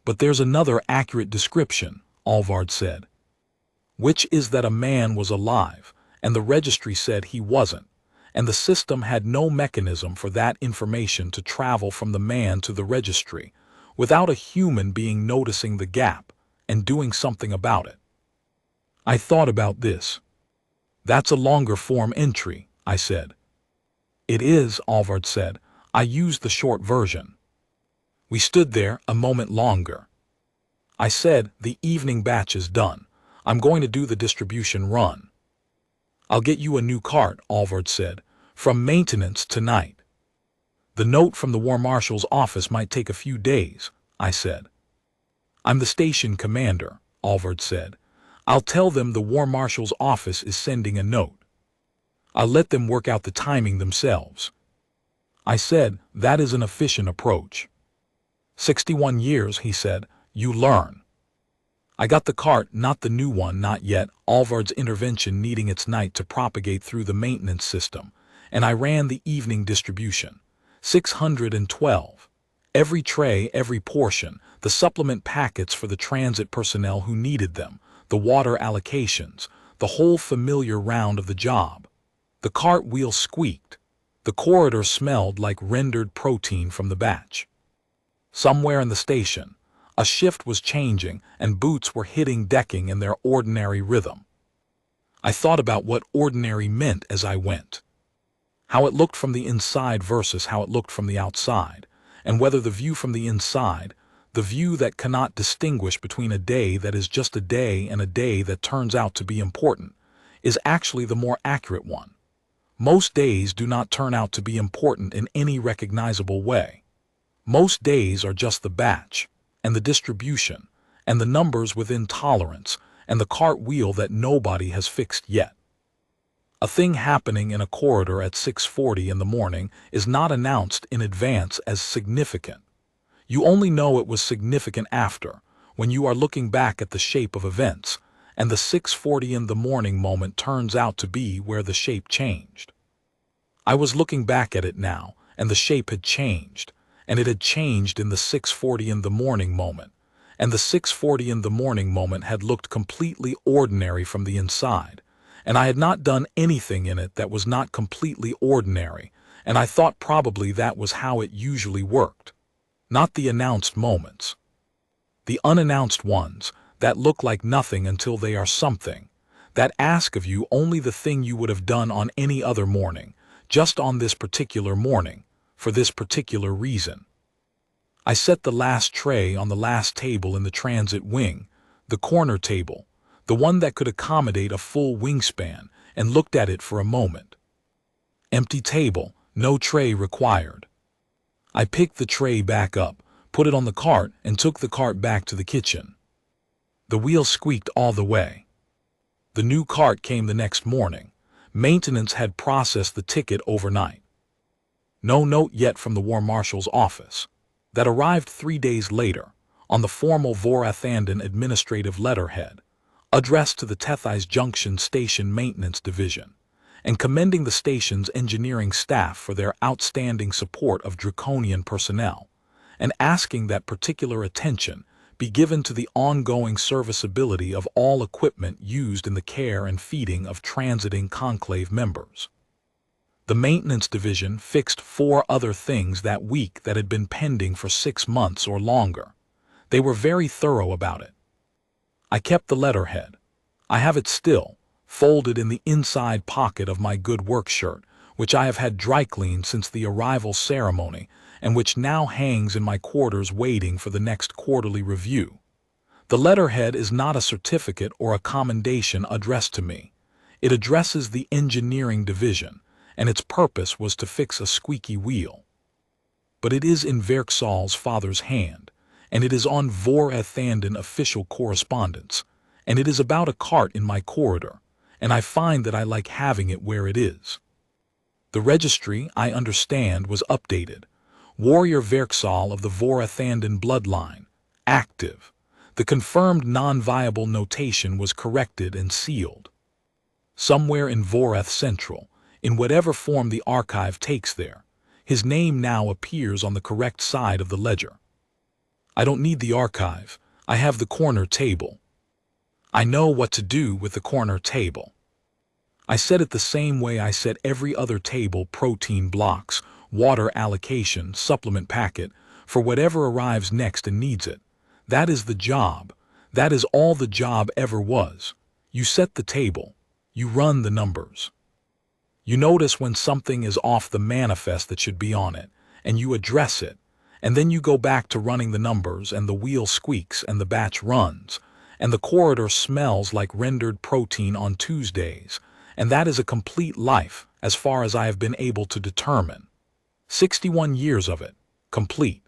But there's another accurate description, Alvard said. Which is that a man was alive, and the registry said he wasn't, and the system had no mechanism for that information to travel from the man to the registry without a human being noticing the gap and doing something about it. I thought about this. That's a longer form entry, I said. It is, Alvard said. I used the short version. We stood there a moment longer. I said, the evening batch is done. I'm going to do the distribution run. I'll get you a new cart, Alvard said, from maintenance tonight. The note from the War Marshal's office might take a few days, I said. I'm the station commander, Alvard said. I'll tell them the War Marshal's office is sending a note. I'll let them work out the timing themselves. I said, that is an efficient approach. 61 years, he said, you learn. I got the cart, not the new one, not yet, Alvard's intervention needing its night to propagate through the maintenance system, and I ran the evening distribution. 612. Every tray, every portion, the supplement packets for the transit personnel who needed them, the water allocations, the whole familiar round of the job. The cart wheel squeaked. The corridor smelled like rendered protein from the batch. Somewhere in the station, a shift was changing and boots were hitting decking in their ordinary rhythm. I thought about what ordinary meant as I went. How it looked from the inside versus how it looked from the outside, and whether the view from the inside, the view that cannot distinguish between a day that is just a day and a day that turns out to be important, is actually the more accurate one. Most days do not turn out to be important in any recognizable way. Most days are just the batch, and the distribution, and the numbers within tolerance, and the cart wheel that nobody has fixed yet. A thing happening in a corridor at 6:40 in the morning is not announced in advance as significant. You only know it was significant after, when you are looking back at the shape of events, and the 6:40 in the morning moment turns out to be where the shape changed. I was looking back at it now, and the shape had changed, and it had changed in the 6:40 in the morning moment, and the 6:40 in the morning moment had looked completely ordinary from the inside, and I had not done anything in it that was not completely ordinary, and I thought probably that was how it usually worked. Not the announced moments. The unannounced ones, that look like nothing until they are something, that ask of you only the thing you would have done on any other morning, just on this particular morning, for this particular reason. I set the last tray on the last table in the transit wing, the corner table, the one that could accommodate a full wingspan, and looked at it for a moment. Empty table, no tray required. I picked the tray back up, put it on the cart, and took the cart back to the kitchen. The wheel squeaked all the way. The new cart came the next morning. Maintenance had processed the ticket overnight. No note yet from the War Marshal's office. That arrived 3 days later, on the formal Vorathandan administrative letterhead, addressed to the Tethys Junction Station Maintenance Division, and commending the station's engineering staff for their outstanding support of Draconian personnel, and asking that particular attention be given to the ongoing serviceability of all equipment used in the care and feeding of transiting conclave members. The maintenance division fixed 4 other things that week that had been pending for 6 months or longer. They were very thorough about it. I kept the letterhead. I have it still, folded in the inside pocket of my good work shirt, which I have had dry cleaned since the arrival ceremony, and which now hangs in my quarters waiting for the next quarterly review. The letterhead is not a certificate or a commendation addressed to me. It addresses the engineering division, and its purpose was to fix a squeaky wheel. But it is in Verksal's father's hand, and it is on Vorathandan official correspondence, and it is about a cart in my corridor, and I find that I like having it where it is. The registry, I understand, was updated. Warrior Verksal of the Vorathandan bloodline. Active. The confirmed non-viable notation was corrected and sealed. Somewhere in Vorath Central, in whatever form the archive takes there, his name now appears on the correct side of the ledger. I don't need the archive. I have the corner table. I know what to do with the corner table. I set it the same way I set every other table: protein blocks, water allocation, supplement packet, for whatever arrives next and needs it. That is the job. That is all the job ever was. You set the table. You run the numbers. You notice when something is off the manifest that should be on it, and you address it, and then you go back to running the numbers, and the wheel squeaks and the batch runs, and the corridor smells like rendered protein on Tuesdays, and that is a complete life as far as I have been able to determine. 61 years of it, complete.